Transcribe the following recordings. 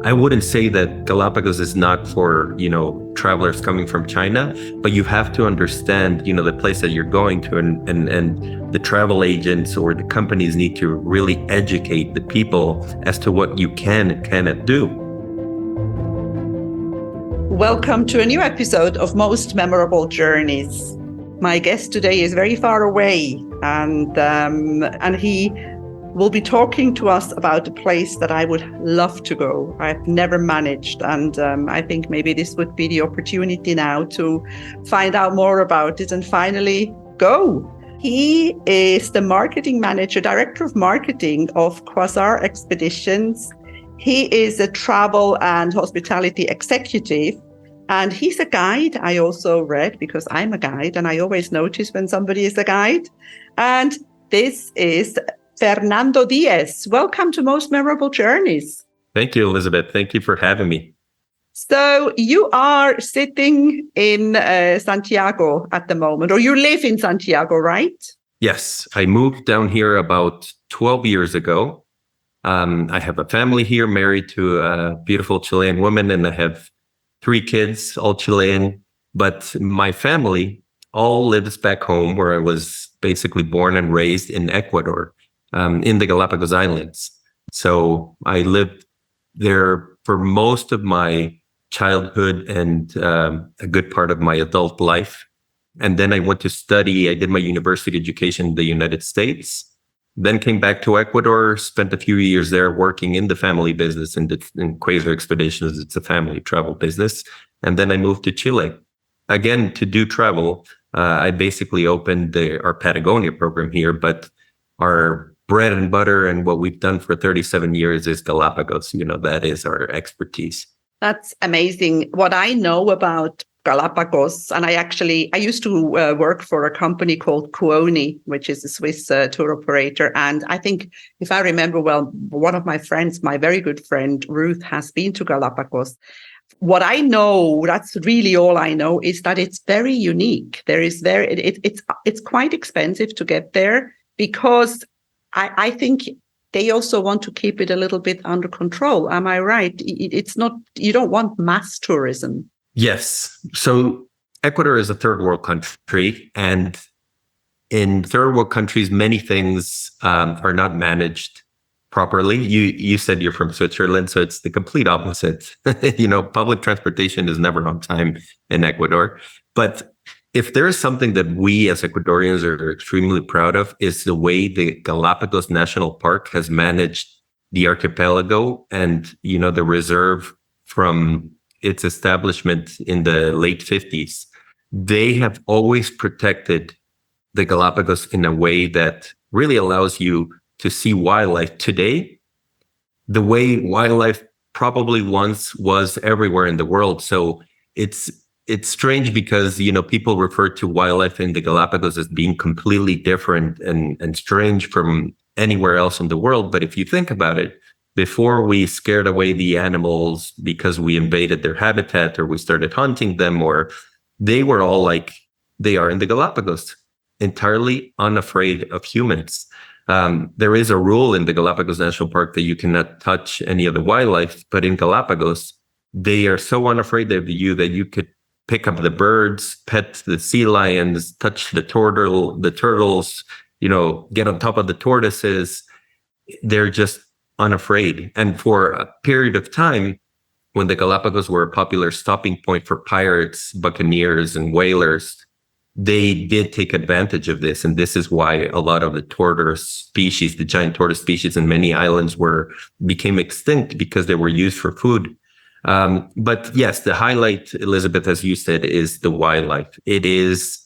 I wouldn't say that Galapagos is not for, travelers coming from China, but you have to understand, the place that you're going to, and the travel agents or the companies need to really educate the people as to what you can and cannot do. Welcome to a new episode of Most Memorable Journeys. My guest today is very far away, and he will be talking to us about a place that I would love to go. I've never managed, and I think maybe this would be the opportunity now to find out more about it and finally go. He is the marketing manager, director of marketing of Quasar Expeditions. He is a travel and hospitality executive, and he's a guide. I also read, because I'm a guide, and I always notice when somebody is a guide. And this is Fernando Diez. Welcome to Most Memorable Journeys. Thank you, Elizabeth. Thank you for having me. So you are sitting in Santiago at the moment, or you live in Santiago, right? Yes, I moved down here about 12 years ago. I have a family here, married to a beautiful Chilean woman, and I have 3 kids, all Chilean. But my family all lives back home, where I was basically born and raised in Ecuador. In the Galapagos Islands. So I lived there for most of my childhood and a good part of my adult life. And then I went to study. I did my university education in the United States, then came back to Ecuador, spent a few years there working in the family business in Quasar Expeditions. It's a family travel business. And then I moved to Chile again to do travel. I basically opened our Patagonia program here, but our bread and butter and what we've done for 37 years is Galapagos. That is our expertise. That's amazing. What I know about Galapagos, and I used to work for a company called Kuoni, which is a Swiss tour operator. And I think, if I remember well, one of my friends, my very good friend, Ruth, has been to Galapagos. What I know, that's really all I know, is that it's very unique. It's quite expensive to get there, because I think they also want to keep it a little bit under control. Am I right? It's not, you don't want mass tourism. Yes. So Ecuador is a third world country, and in third world countries, many things are not managed properly. You said you're from Switzerland, so it's the complete opposite. Public transportation is never on time in Ecuador. But if there is something that we as Ecuadorians are extremely proud of, is the way the Galapagos National Park has managed the archipelago and, the reserve from its establishment in the late 50s. They have always protected the Galapagos in a way that really allows you to see wildlife today the way wildlife probably once was everywhere in the world. So it's strange because, people refer to wildlife in the Galapagos as being completely different and strange from anywhere else in the world. But if you think about it, before we scared away the animals because we invaded their habitat or we started hunting them, or they were all like they are in the Galapagos, entirely unafraid of humans. There is a rule in the Galapagos National Park that you cannot touch any of the wildlife, but in Galapagos, they are so unafraid of you that you could pick up the birds, pet the sea lions, touch the turtles, get on top of the tortoises. They're just unafraid. And for a period of time, when the Galapagos were a popular stopping point for pirates, buccaneers, and whalers, they did take advantage of this. And this is why a lot of the tortoise species, the giant tortoise species in many islands became extinct, because they were used for food. But yes, the highlight, Elizabeth, as you said, is the wildlife. It is,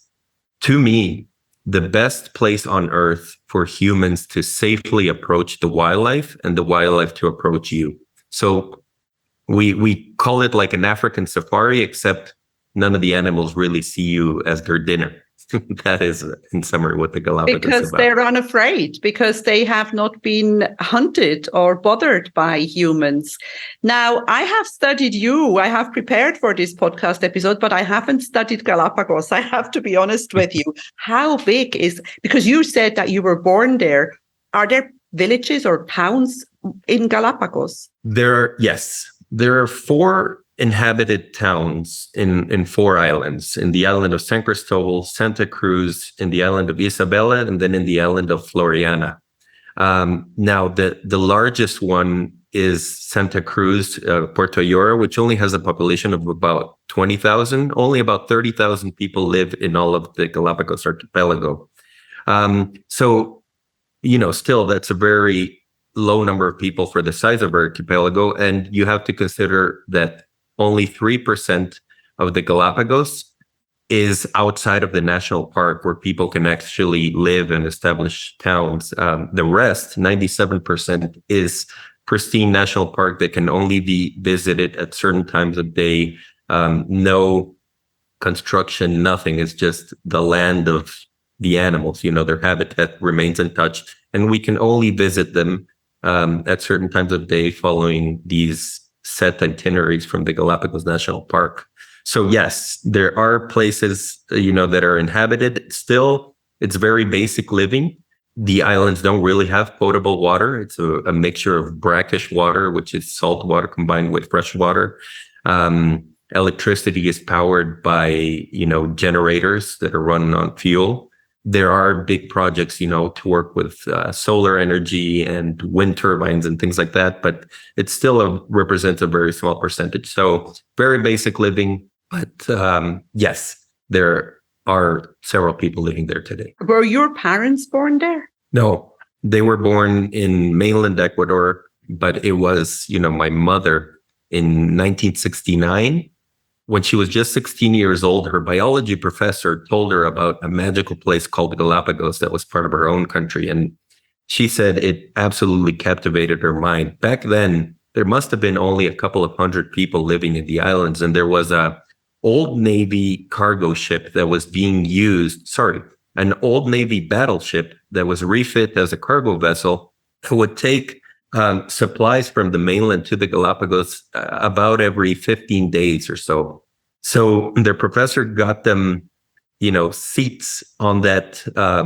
to me, the best place on earth for humans to safely approach the wildlife and the wildlife to approach you. So we call it like an African safari, except none of the animals really see you as their dinner. That is, in summary, what the Galapagos is about. Because they're unafraid, because they have not been hunted or bothered by humans. Now, I have studied you. I have prepared for this podcast episode, but I haven't studied Galapagos. I have to be honest with you. How big is, because you said that you were born there. Are there villages or towns in Galapagos? Yes. There are 4 inhabited towns in 4 islands, in the island of San Cristobal, Santa Cruz, in the island of Isabela, and then in the island of Floriana. Now, the largest one is Santa Cruz, Puerto Ayora, which only has a population of about 20,000. Only about 30,000 people live in all of the Galapagos archipelago. So, still, that's a very low number of people for the size of our archipelago. And you have to consider that only 3% of the Galapagos is outside of the national park where people can actually live and establish towns. The rest, 97%, is pristine national park that can only be visited at certain times of day. No construction, nothing. It's just the land of the animals. Their habitat remains untouched, and we can only visit them at certain times of day following these set itineraries from the Galapagos National Park. So yes, there are places, that are inhabited. Still, it's very basic living. The islands don't really have potable water. It's a mixture of brackish water, which is salt water combined with fresh water. Electricity is powered by, generators that are run on fuel. There are big projects, to work with solar energy and wind turbines and things like that, but it still represents a very small percentage. So very basic living, but yes, there are several people living there today. Were your parents born there? No, they were born in mainland Ecuador, but it was, my mother in 1969. When she was just 16 years old, her biology professor told her about a magical place called Galapagos that was part of her own country. And she said it absolutely captivated her mind. Back then, there must have been only a couple of hundred people living in the islands. And there was a old Navy cargo ship that was being used, an old Navy battleship that was refit as a cargo vessel that would take supplies from the mainland to the Galapagos about every 15 days or so. So their professor got them, seats on that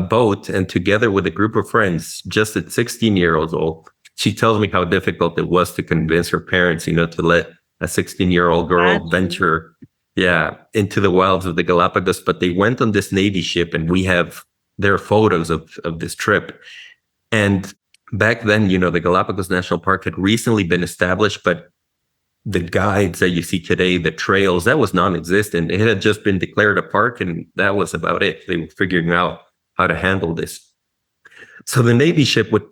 boat, and together with a group of friends, just at 16 years old, she tells me how difficult it was to convince her parents, to let a 16-year-old girl venture, into the wilds of the Galapagos. But they went on this Navy ship, and we have their photos of this trip. And back then, the Galapagos National Park had recently been established, but the guides that you see today, the trails, that was non-existent. It had just been declared a park, and that was about it. They were figuring out how to handle this. So the Navy ship would,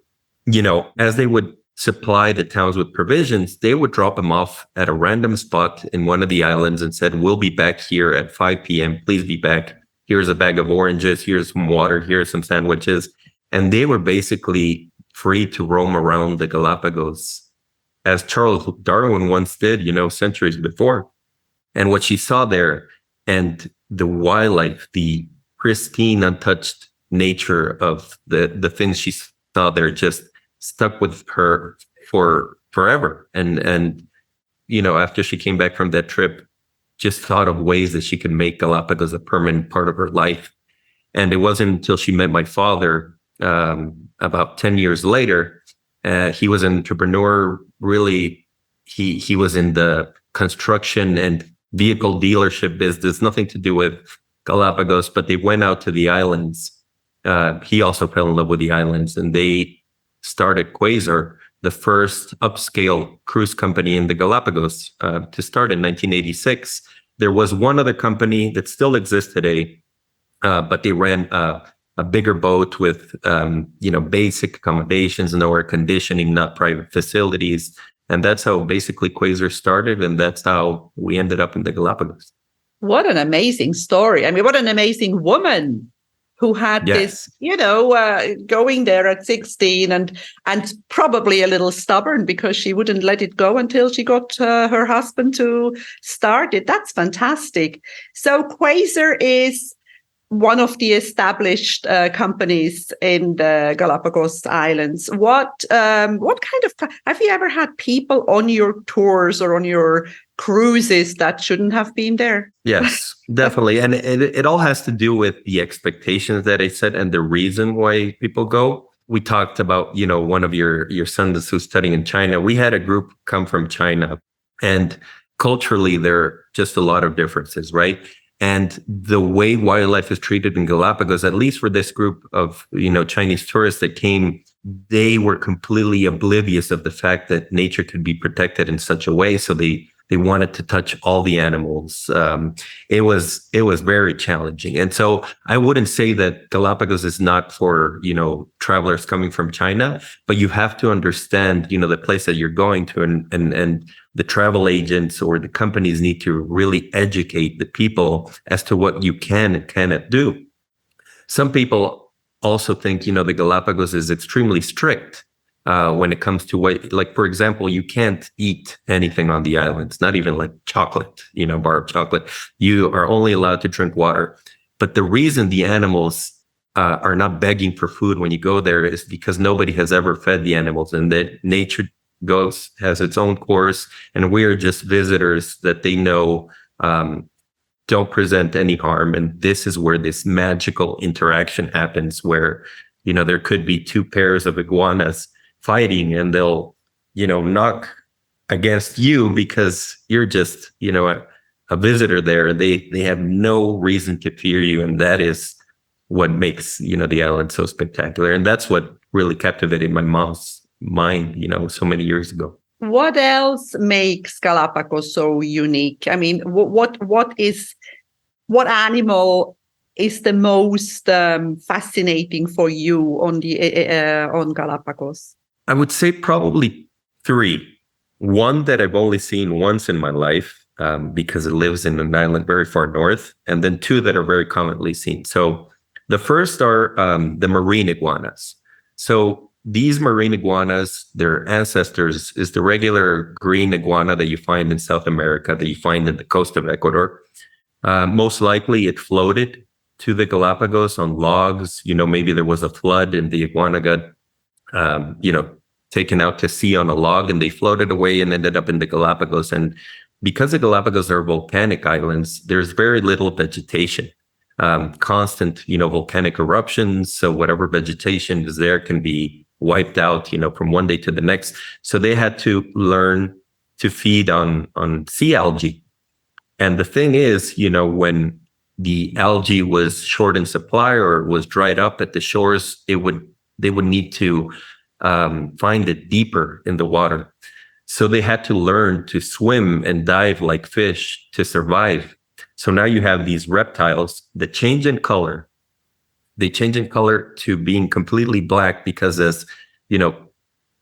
as they would supply the towns with provisions, they would drop them off at a random spot in one of the islands and said, "We'll be back here at 5 p.m. Please be back. Here's a bag of oranges. Here's some water. Here's some sandwiches." And they were basically free to roam around the Galapagos, as Charles Darwin once did, centuries before. And what she saw there, and the wildlife, the pristine, untouched nature of the things she saw there, just stuck with her for forever. And after she came back from that trip, just thought of ways that she could make Galapagos a permanent part of her life. And it wasn't until she met my father about 10 years later. He was an entrepreneur. Really, he was in the construction and vehicle dealership business, nothing to do with Galapagos, but they went out to the islands. He also fell in love with the islands, and they started Quasar, the first upscale cruise company in the Galapagos, to start in 1986. There was one other company that still exists today, but they ran a bigger boat with, basic accommodations, no air conditioning, not private facilities. And that's how basically Quasar started. And that's how we ended up in the Galapagos. What an amazing story. I mean, what an amazing woman who had this, going there at 16 and probably a little stubborn because she wouldn't let it go until she got her husband to start it. That's fantastic. So Quasar is one of the established companies in the Galapagos Islands. What kind of, have you ever had people on your tours or on your cruises that shouldn't have been there? Yes, definitely. And it all has to do with the expectations that I set and the reason why people go. We talked about, one of your sons who's studying in China. We had a group come from China, And culturally, there are just a lot of differences, right? And the way wildlife is treated in Galapagos, at least for this group of, Chinese tourists that came, they were completely oblivious of the fact that nature could be protected in such a way. So they wanted to touch all the animals. It was very challenging. And so I wouldn't say that Galapagos is not for, travelers coming from China, but you have to understand, the place that you're going to, and the travel agents or the companies need to really educate the people as to what you can and cannot do. Some people also think, the Galapagos is extremely strict when it comes to what, like, for example, you can't eat anything on the islands, not even like chocolate, bar of chocolate. You are only allowed to drink water. But the reason the animals are not begging for food when you go there is because nobody has ever fed the animals, and that nature has its own course, and we are just visitors that they know don't present any harm. And this is where this magical interaction happens, where, there could be two pairs of iguanas fighting, and they'll, knock against you because you're just, a visitor there. They have no reason to fear you. And that is what makes, the island so spectacular. And that's what really captivated my mom's mind, so many years ago. What else makes Galapagos so unique? I mean, what animal is the most fascinating for you on Galapagos? I would say probably three. One that I've only seen once in my life because it lives in an island very far north, and then two that are very commonly seen. So the first are the marine iguanas. So these marine iguanas, their ancestors is the regular green iguana that you find in South America, that you find in the coast of Ecuador. Most likely it floated to the Galapagos on logs. Maybe there was a flood and the iguana got, taken out to sea on a log, and they floated away and ended up in the Galapagos. And because the Galapagos are volcanic islands, there's very little vegetation. Constant, volcanic eruptions. So whatever vegetation is there can be wiped out, from one day to the next. So they had to learn to feed on sea algae. And the thing is, when the algae was short in supply or was dried up at the shores, they would need to find it deeper in the water. So they had to learn to swim and dive like fish to survive. So now you have these reptiles that change in color. They change in color to being completely black because, as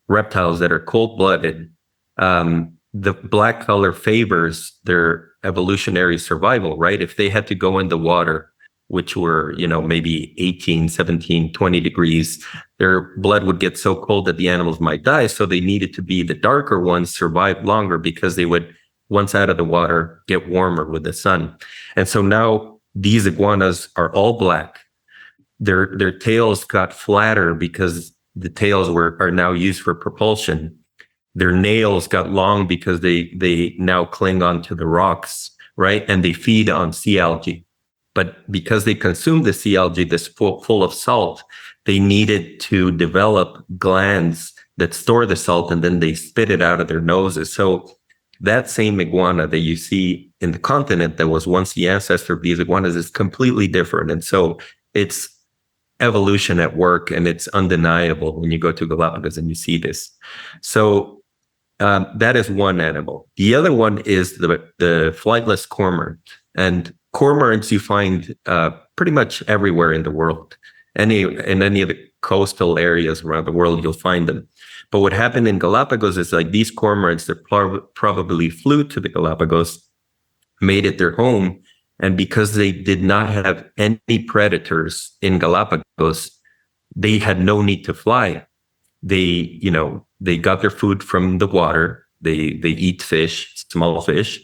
reptiles that are cold-blooded, the black color favors their evolutionary survival, right? If they had to go in the water, which were, maybe 18, 17, 20 degrees, their blood would get so cold that the animals might die. So they needed to be the darker ones, survive longer, because they would, once out of the water, get warmer with the sun. And so now these iguanas are all black. Their tails got flatter because the tails are now used for propulsion. Their nails got long because they now cling onto the rocks, right? And they feed on sea algae. But because they consume the sea algae that's full of salt, they needed to develop glands that store the salt, and then they spit it out of their noses. So that same iguana that you see in the continent that was once the ancestor of these iguanas is completely different. And so it's evolution at work, and it's undeniable when you go to Galapagos and you see this. So that is one animal. The other one is the flightless cormorant. And cormorants you find pretty much everywhere in the world. In any of the coastal areas around the world, you'll find them. But what happened in Galapagos is, like, these cormorants that probably flew to the Galapagos made it their home. And because they did not have any predators in Galapagos, they had no need to fly. They got their food from the water. They eat fish, small fish.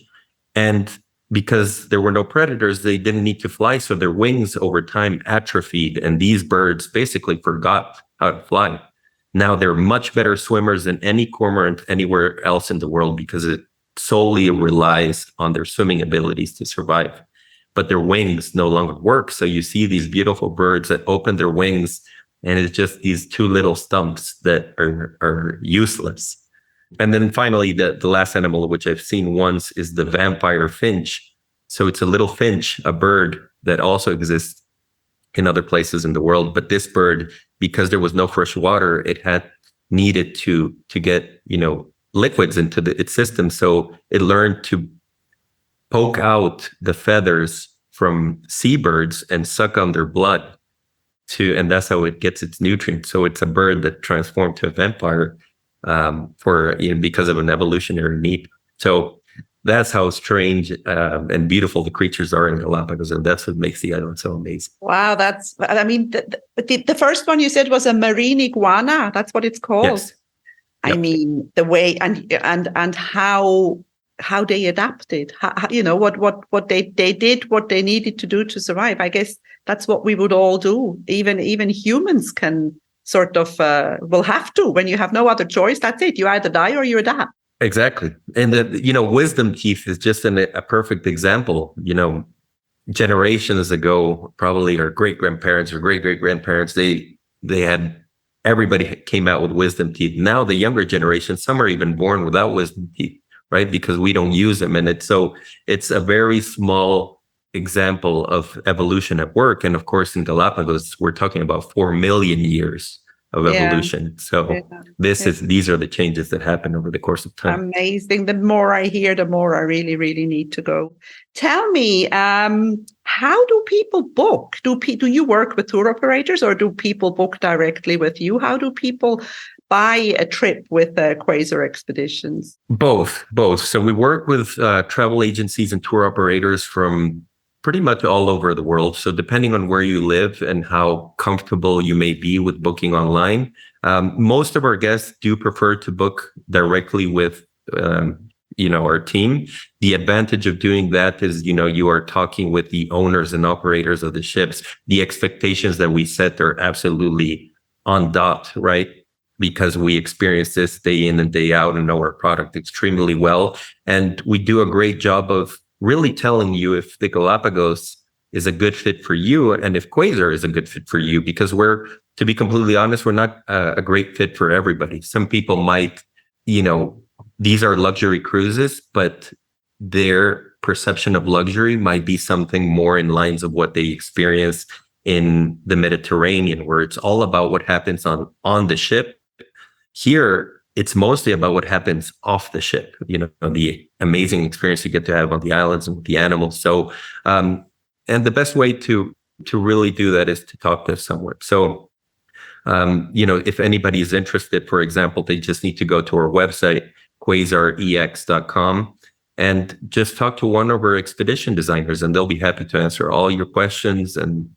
And because there were no predators, they didn't need to fly. So their wings over time atrophied, and these birds basically forgot how to fly. Now they're much better swimmers than any cormorant anywhere else in the world, because it solely relies on their swimming abilities to survive. But their wings no longer work. So you see these beautiful birds that open their wings, and it's just these two little stumps that are useless. And then finally, the last animal, which I've seen once, is the vampire finch. So it's a little finch, a bird that also exists in other places in the world. But this bird, because there was no fresh water, it had needed to get, liquids into its system. So it learned to poke out the feathers from seabirds and suck on their blood and that's how it gets its nutrients. So it's a bird that transformed to a vampire because of an evolutionary need. So that's how strange and beautiful the creatures are in Galapagos, and that's what makes the island so amazing. Wow, the first one you said was a marine iguana. That's what it's called. Yes. Yep. I mean, the way and how they adapted, what they did, what they needed to do to survive. I guess that's what we would all do. Even humans can sort of will have to, when you have no other choice. That's it. You either die or you adapt. Exactly. And wisdom teeth is just a perfect example. Generations ago, probably our great-grandparents or great-great-grandparents, they had, everybody came out with wisdom teeth. Now the younger generation, some are even born without wisdom teeth, right? Because we don't use them. And it's a very small example of evolution at work. And of course, in Galapagos, we're talking about 4 million years of evolution. So these are the changes that happen over the course of time. Amazing. The more I hear, the more I really, really need to go. Tell me, how do people book? Do you work with tour operators, or do people book directly with you? How do people buy a trip with Quasar Expeditions? Both. So we work with travel agencies and tour operators from pretty much all over the world. So depending on where you live and how comfortable you may be with booking online, most of our guests do prefer to book directly with, our team. The advantage of doing that is, you are talking with the owners and operators of the ships. The expectations that we set are absolutely on dot, right? Because we experience this day in and day out and know our product extremely well. And we do a great job of really telling you if the Galapagos is a good fit for you and if Quasar is a good fit for you, because to be completely honest, we're not a great fit for everybody. Some people might, these are luxury cruises, but their perception of luxury might be something more in lines of what they experience in the Mediterranean, where it's all about what happens on the ship. Here, it's mostly about what happens off the ship, the amazing experience you get to have on the islands and with the animals. So, and the best way to really do that is to talk to someone. So, if anybody is interested, for example, they just need to go to our website, quasarex.com, and just talk to one of our expedition designers, and they'll be happy to answer all your questions and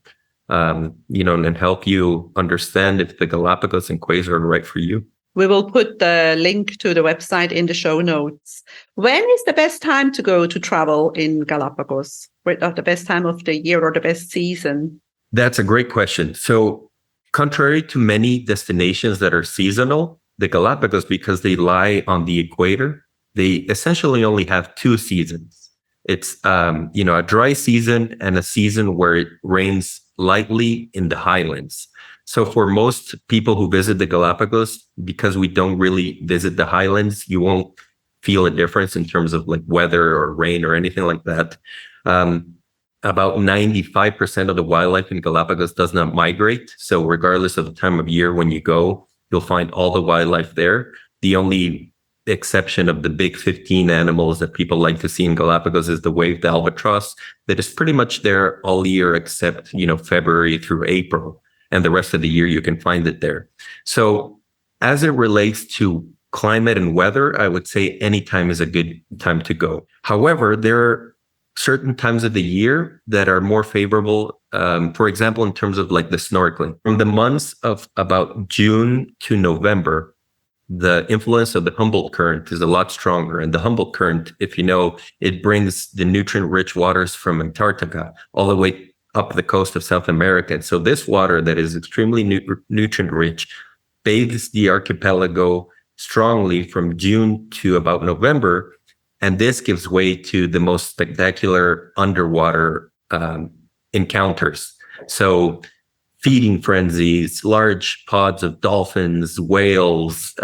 help you understand if the Galapagos and Quasar are right for you. We will put the link to the website in the show notes. When is the best time to go to travel in Galapagos? The best time of the year or the best season? That's a great question. So contrary to many destinations that are seasonal, the Galapagos, because they lie on the equator, they essentially only have 2 seasons. It's, a dry season and a season where it rains lightly in the highlands. So for most people who visit the Galapagos, because we don't really visit the highlands, you won't feel a difference in terms of like weather or rain or anything like that. About 95% of the wildlife in Galapagos does not migrate. So regardless of the time of year when you go, you'll find all the wildlife there. The only exception of the big 15 animals that people like to see in Galapagos is the waved albatross that is pretty much there all year except, February through April. And the rest of the year, you can find it there. So as it relates to climate and weather, I would say any time is a good time to go. However, there are certain times of the year that are more favorable. For example, in terms of like the snorkeling. From the months of about June to November, the influence of the Humboldt current is a lot stronger. And the Humboldt current, if you know, it brings the nutrient-rich waters from Antarctica all the way up the coast of South America. And so this water that is extremely nutrient rich bathes the archipelago strongly from June to about November. And this gives way to the most spectacular underwater encounters. So feeding frenzies, large pods of dolphins, whales,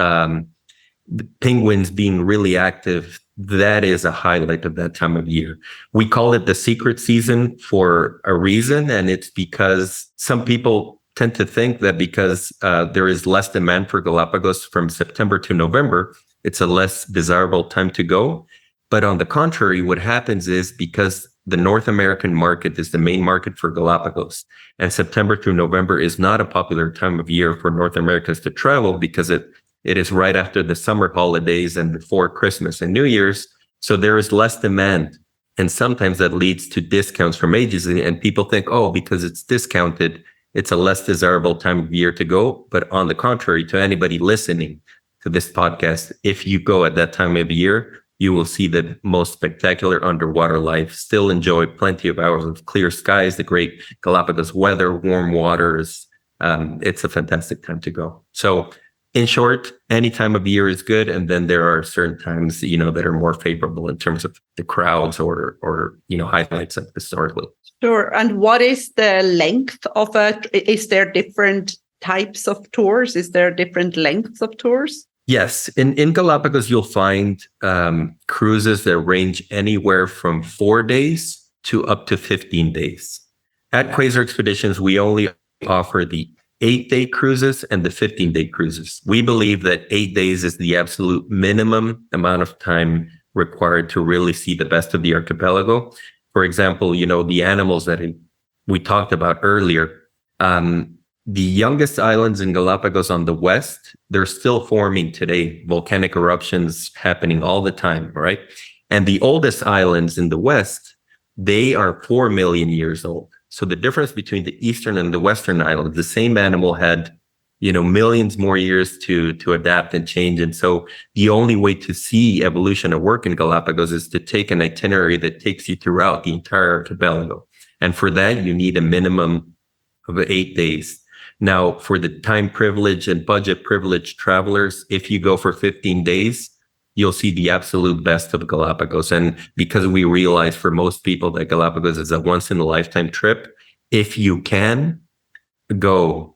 the penguins being really active, that is a highlight of that time of year. We call it the secret season for a reason, and it's because some people tend to think that because there is less demand for Galapagos from September to November, it's a less desirable time to go. But on the contrary, what happens is because the North American market is the main market for Galapagos, and September through November is not a popular time of year for North Americans to travel because it is right after the summer holidays and before Christmas and New Year's. So there is less demand. And sometimes that leads to discounts from agencies. And people think, oh, because it's discounted, it's a less desirable time of year to go. But on the contrary, to anybody listening to this podcast, if you go at that time of year, you will see the most spectacular underwater life, still enjoy plenty of hours of clear skies, the great Galapagos weather, warm waters. It's a fantastic time to go. So in short, any time of year is good. And then there are certain times, that are more favorable in terms of the crowds or highlights of historically. Sure. And what is the length of is there different types of tours? Is there different lengths of tours? Yes. In Galapagos, you'll find cruises that range anywhere from 4 days to up to 15 days. At Quasar Expeditions, we only offer the 8-day cruises and the 15-day cruises. We believe that 8 days is the absolute minimum amount of time required to really see the best of the archipelago. For example, the animals that we talked about earlier, the youngest islands in Galapagos on the west, they're still forming today, volcanic eruptions happening all the time, right? And the oldest islands in the west, they are 4 million years old. So the difference between the eastern and the western islands, the same animal had, millions more years to adapt and change. And so the only way to see evolution at work in Galapagos is to take an itinerary that takes you throughout the entire archipelago. And for that, you need a minimum of 8 days. Now, for the time privilege and budget privileged travelers, if you go for 15 days, you'll see the absolute best of Galapagos. And because we realize for most people that Galapagos is a once in a lifetime trip, if you can go,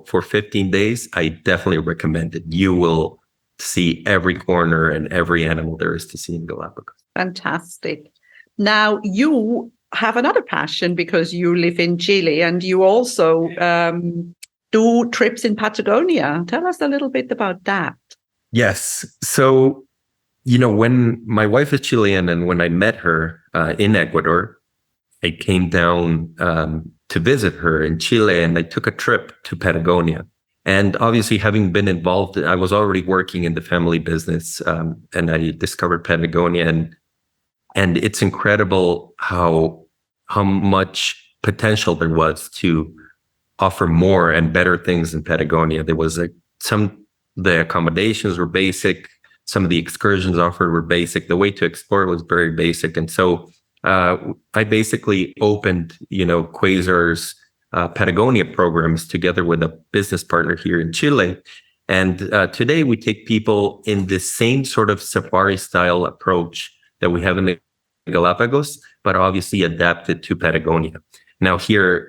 for 15 days, I definitely recommend it. You will see every corner and every animal there is to see in Galapagos. Fantastic. Now, you have another passion because you live in Chile and you also do trips in Patagonia. Tell us a little bit about that. Yes. So, when my wife is Chilean and when I met her in Ecuador, I came down to visit her in Chile and I took a trip to Patagonia. And obviously, having been involved, I was already working in the family business and I discovered Patagonia. And it's incredible how much potential there was to offer more and better things in Patagonia. There was the accommodations were basic. Some of the excursions offered were basic. The way to explore was very basic. And so I basically opened, Quasar's Patagonia programs together with a business partner here in Chile. And today we take people in the same sort of safari style approach that we have in the Galapagos, but obviously adapted to Patagonia. Now here,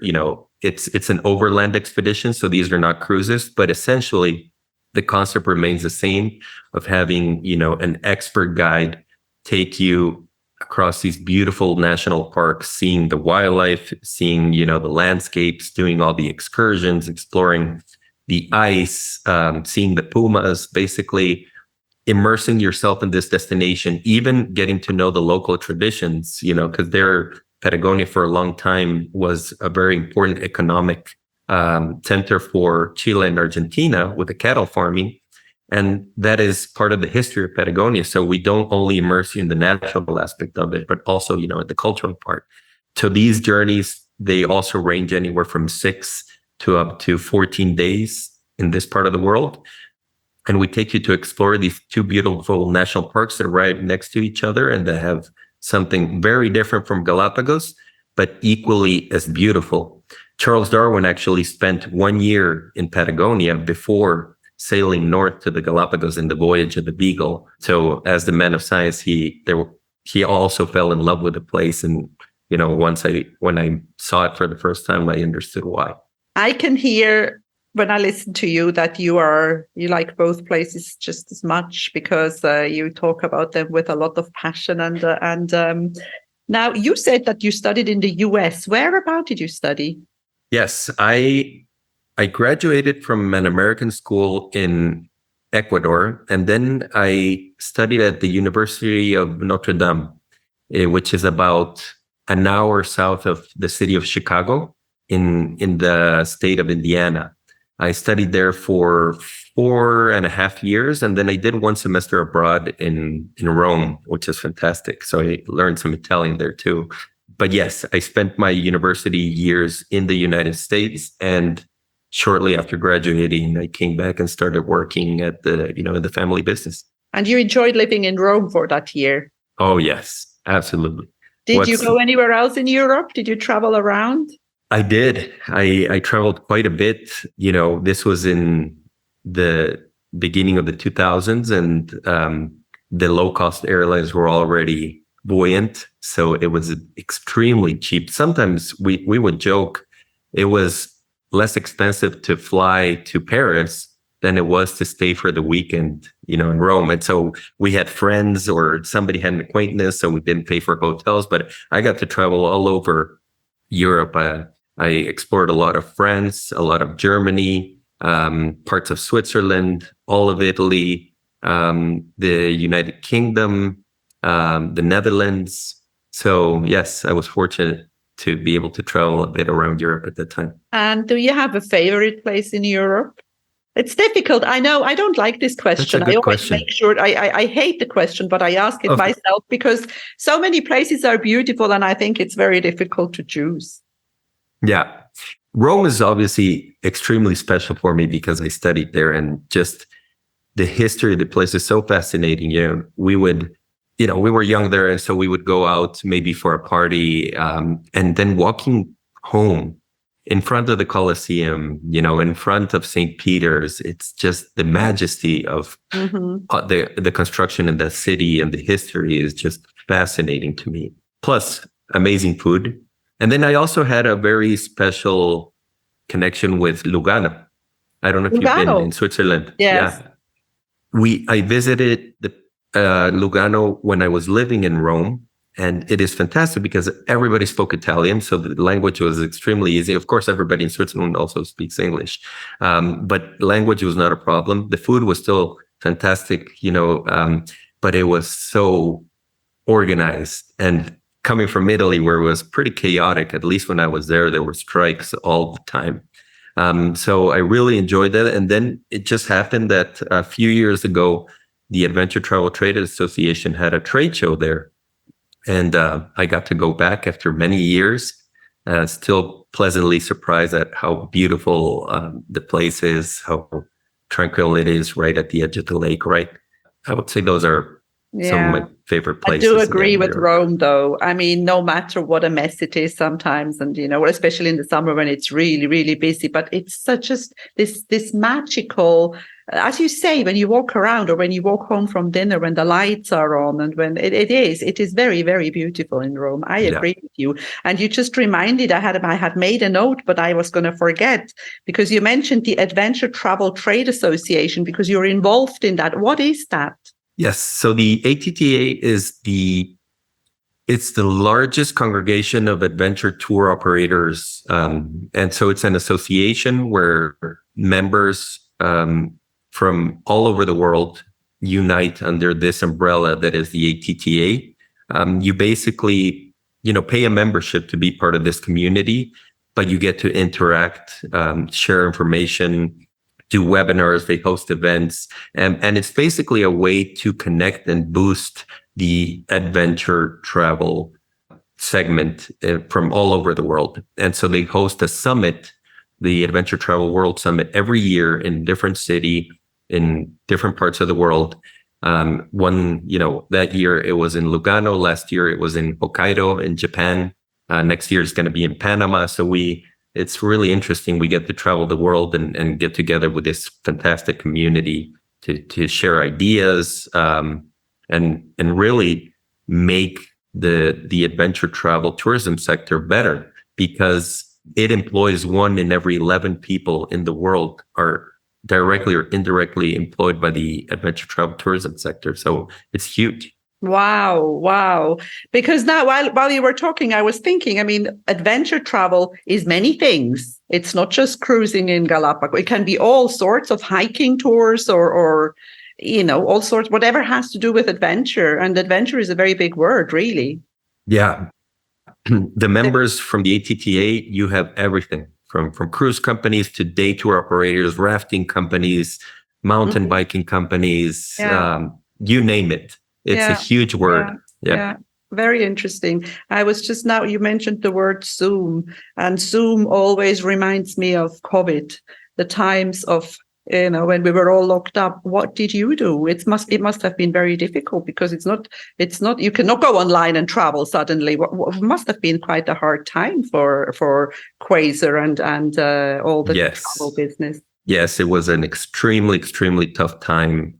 it's an overland expedition. So these are not cruises, but essentially the concept remains the same of having, an expert guide take you across these beautiful national parks, seeing the wildlife, seeing, the landscapes, doing all the excursions, exploring the ice, seeing the pumas, basically immersing yourself in this destination, even getting to know the local traditions, because Patagonia for a long time was a very important economic center for Chile and Argentina with the cattle farming. And that is part of the history of Patagonia. So we don't only immerse you in the natural aspect of it, but also, in the cultural part. So these journeys, they also range anywhere from 6 to up to 14 days in this part of the world. And we take you to explore these two beautiful national parks that are right next to each other and that have something very different from Galapagos, but equally as beautiful. Charles Darwin actually spent 1 year in Patagonia before sailing north to the Galapagos in the voyage of the Beagle. So as the man of science, he also fell in love with the place. And, when I saw it for the first time, I understood why. I can hear when I listen to you that you like both places just as much because you talk about them with a lot of passion. And now you said that you studied in the US. Where about did you study? Yes, I graduated from an American school in Ecuador, and then I studied at the University of Notre Dame, which is about an hour south of the city of Chicago in the state of Indiana. I studied there for 4.5 years, and then I did one semester abroad in Rome, which is fantastic. So I learned some Italian there too. But yes, I spent my university years in the United States, and shortly after graduating, I came back and started working at the family business. And you enjoyed living in Rome for that year? Oh, yes, absolutely. Did you go anywhere else in Europe? Did you travel around? I did. I traveled quite a bit. This was in the beginning of the 2000s, and the low-cost airlines were already buoyant. So it was extremely cheap. Sometimes we would joke it was less expensive to fly to Paris than it was to stay for the weekend, in Rome. And so we had friends or somebody had an acquaintance, so we didn't pay for hotels, but I got to travel all over Europe. I explored a lot of France, a lot of Germany, parts of Switzerland, all of Italy, the United Kingdom, the Netherlands. So yes, I was fortunate to be able to travel a bit around Europe at that time. And do you have a favorite place in Europe? It's difficult. I know I don't like this question. That's a good I always question. make sure I hate the question, but I ask it myself because so many places are beautiful and I think it's very difficult to choose. Yeah. Rome is obviously extremely special for me because I studied there, and just the history of the place is so fascinating. We were young there, and so we would go out maybe for a party, and then walking home in front of the Colosseum, in front of St. Peter's. It's just the majesty of the construction in the city, and the history is just fascinating to me. Plus, amazing food. And then I also had a very special connection with Lugano. I don't know if you've been in Switzerland. Yes. Yeah. I visited the Lugano when I was living in Rome, and it is fantastic because everybody spoke Italian, so the language was extremely easy. Of course, everybody in Switzerland also speaks English, but language was not a problem. The food was still fantastic, but it was so organized. And coming from Italy, where it was pretty chaotic, at least when I was there were strikes all the time. So I really enjoyed that. And then it just happened that a few years ago, the Adventure Travel Trade Association had a trade show there. And I got to go back after many years, still pleasantly surprised at how beautiful the place is, how tranquil it is right at the edge of the lake, right? I would say those are some of my favorite places. I do agree with Rome, though. I mean, no matter what a mess it is sometimes, and especially in the summer when it's really, really busy, but it's such as this magical, as you say, when you walk around or when you walk home from dinner, when the lights are on, and when it is very, very beautiful in Rome. I agree with you. And you just reminded, I had made a note, but I was going to forget, because you mentioned the Adventure Travel Trade Association, because you're involved in that. What is that? Yes. So the ATTA it's the largest congregation of adventure tour operators. And so it's an association where members from all over the world unite under this umbrella that is the ATTA. You basically, pay a membership to be part of this community, but you get to interact, share information, do webinars, they host events, and it's basically a way to connect and boost the adventure travel segment from all over the world. And so they host a summit, the Adventure Travel World Summit, every year in a different city, in different parts of the world. That year it was in Lugano. Last year it was in Hokkaido in Japan. Next year it's going to be in Panama. So it's really interesting. We get to travel the world and get together with this fantastic community to share ideas and really make the adventure travel tourism sector better, because it employs 1 in every 11 people in the world are directly or indirectly employed by the adventure travel tourism sector. So it's huge. Wow, wow. Because now while you were talking, I was thinking, I mean, adventure travel is many things. It's not just cruising in Galapagos. It can be all sorts of hiking tours or all sorts, whatever has to do with adventure. And adventure is a very big word, really. Yeah. The members from the ATTA, you have everything from cruise companies to day tour operators, rafting companies, mountain biking companies, you name it. It's a huge word. Yeah. Very interesting. I was just now, you mentioned the word Zoom, and Zoom always reminds me of COVID, the times of, when we were all locked up. What did you do? It must have been very difficult, because it's not, you cannot go online and travel suddenly. What must have been quite a hard time for Quasar and all the travel business. Yes, it was an extremely, extremely tough time.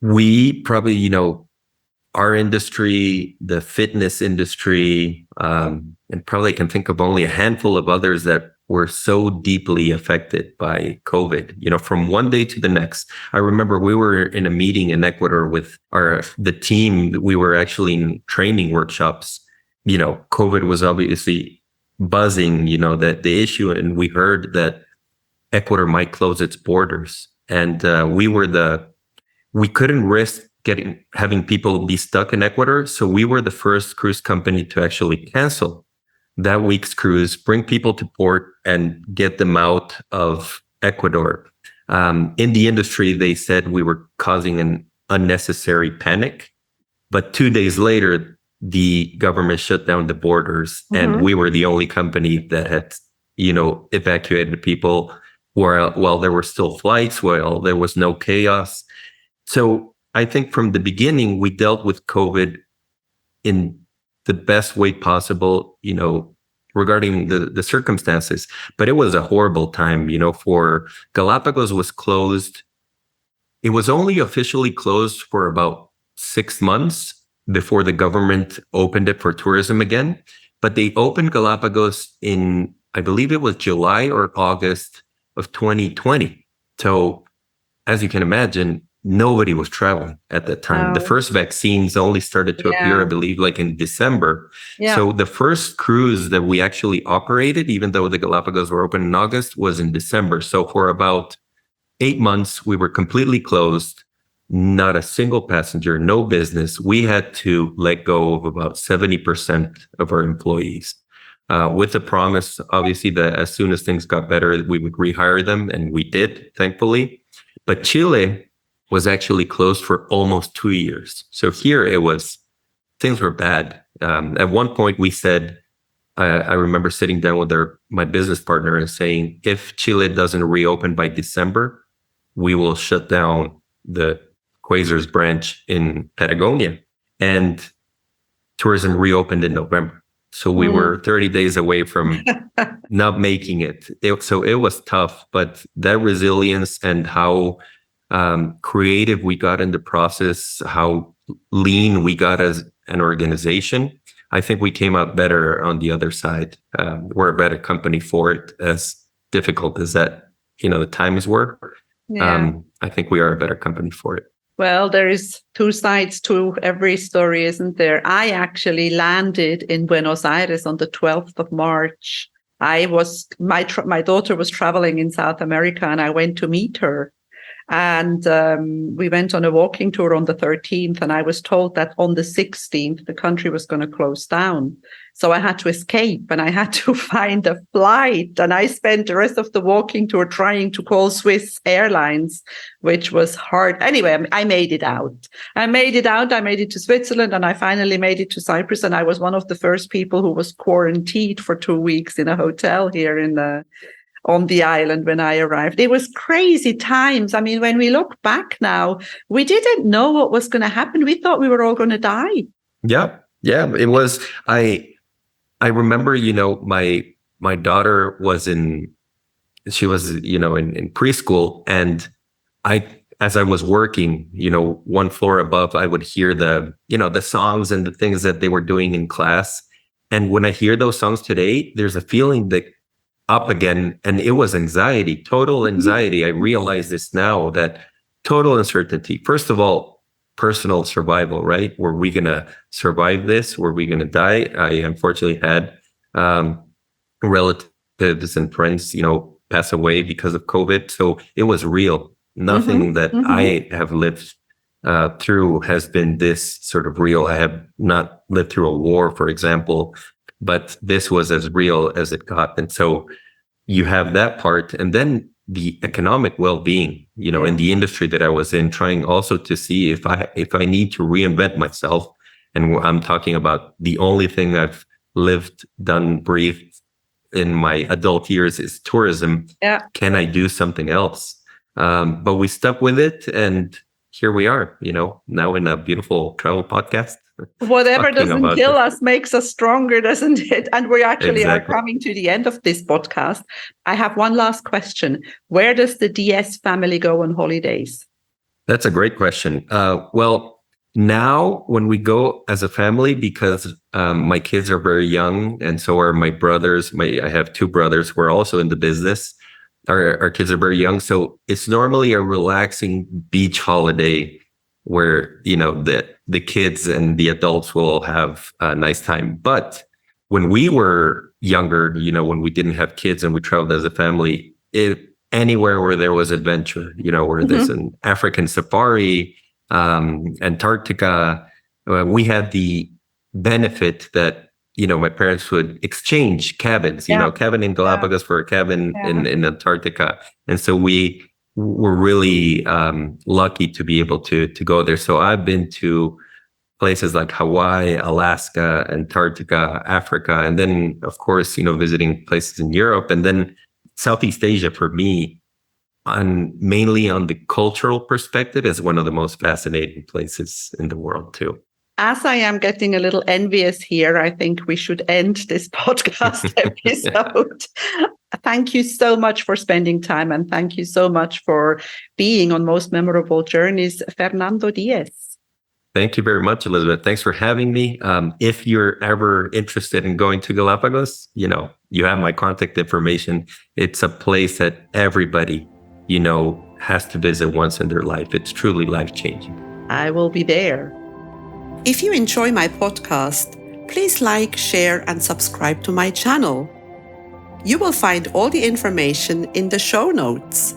We probably, our industry, the fitness industry, and probably can think of only a handful of others that were so deeply affected by COVID, from one day to the next. I remember we were in a meeting in Ecuador with the team. We were actually in training workshops. COVID was obviously buzzing, that the issue, and we heard that Ecuador might close its borders. And we couldn't risk having people be stuck in Ecuador. So we were the first cruise company to actually cancel that week's cruise, bring people to port and get them out of Ecuador. In the industry, they said we were causing an unnecessary panic. But 2 days later, the government shut down the borders, and we were the only company that had, evacuated people while there were still flights, while there was no chaos. So I think from the beginning, we dealt with COVID in the best way possible, regarding the circumstances. But it was a horrible time, for Galapagos was closed. It was only officially closed for about 6 months before the government opened it for tourism again. But they opened Galapagos in, I believe it was July or August of 2020. So as you can imagine, nobody was traveling at that time. The first vaccines only started to appear, I believe, like in December. So the first cruise that we actually operated, even though the Galapagos were open in August, was in December. So for about 8 months, we were completely closed. Not a single passenger, no business. We had to let go of about 70% of our employees, with the promise, obviously, that as soon as things got better, we would rehire them. And we did, thankfully. But Chile was actually closed for almost 2 years. So here things were bad. At one point we said, I remember sitting down with my business partner and saying, if Chile doesn't reopen by December, we will shut down the Quasar's branch in Patagonia. And tourism reopened in November. So we were 30 days away from not making it. So it was tough, but that resilience and how creative we got in the process, how lean we got as an organization, I think we came out better on the other side. We're a better company for it, as difficult as that, the times were. I think we are a better company for it. Well, there is two sides to every story, isn't there? I actually landed in Buenos Aires on the 12th of March. My daughter was traveling in South America, and I went to meet her. And we went on a walking tour on the 13th, and I was told that on the 16th, the country was going to close down. So I had to escape, and I had to find a flight. And I spent the rest of the walking tour trying to call Swiss Airlines, which was hard. Anyway, I made it out. I made it to Switzerland, and I finally made it to Cyprus. And I was one of the first people who was quarantined for 2 weeks in a hotel here on the island when I arrived. It was crazy times. I mean, when we look back now, we didn't know what was going to happen. We thought we were all going to die. Yeah. It was, I remember, my daughter was in preschool, and as I was working, one floor above, I would hear the songs and the things that they were doing in class. And when I hear those songs today, there's a feeling that up again. And it was anxiety, total anxiety. I realize this now, that total uncertainty. First of all, personal survival, right? Were we going to survive this? Were we going to die? I unfortunately had relatives and friends, pass away because of COVID. So it was real. Nothing that I have lived through has been this sort of real. I have not lived through a war, for example, but this was as real as it got. And so you have that part. And then the economic well-being, in the industry that I was in, trying also to see if I need to reinvent myself. And I'm talking about the only thing I've lived, done, breathed in my adult years is tourism. Yeah. Can I do something else? But we stuck with it, and here we are, now in a beautiful travel podcast. Whatever doesn't kill us makes us stronger, doesn't it? And we actually are coming to the end of this podcast. I have one last question. Where does the Diez family go on holidays? That's a great question. Well, now when we go as a family, because my kids are very young, and so are my brothers. I have two brothers who are also in the business. Our kids are very young, so it's normally a relaxing beach holiday where the kids and the adults will have a nice time. But when we were younger, when we didn't have kids and we traveled as a family, anywhere where there was adventure, where there's an African safari, Antarctica, we had the benefit that my parents would exchange cabins, cabin in Galapagos for a cabin in Antarctica. And so we were really lucky to be able to go there. So I've been to places like Hawaii, Alaska, Antarctica, Africa, and then, of course, visiting places in Europe. And then Southeast Asia for me, mainly on the cultural perspective, is one of the most fascinating places in the world too. As I am getting a little envious here, I think we should end this podcast episode. Thank you so much for spending time, and thank you so much for being on Most Memorable Journeys, Fernando Diez. Thank you very much, Elizabeth. Thanks for having me. If you're ever interested in going to Galapagos, you have my contact information. It's a place that everybody, has to visit once in their life. It's truly life-changing. I will be there. If you enjoy my podcast, please like, share, and subscribe to my channel. You will find all the information in the show notes.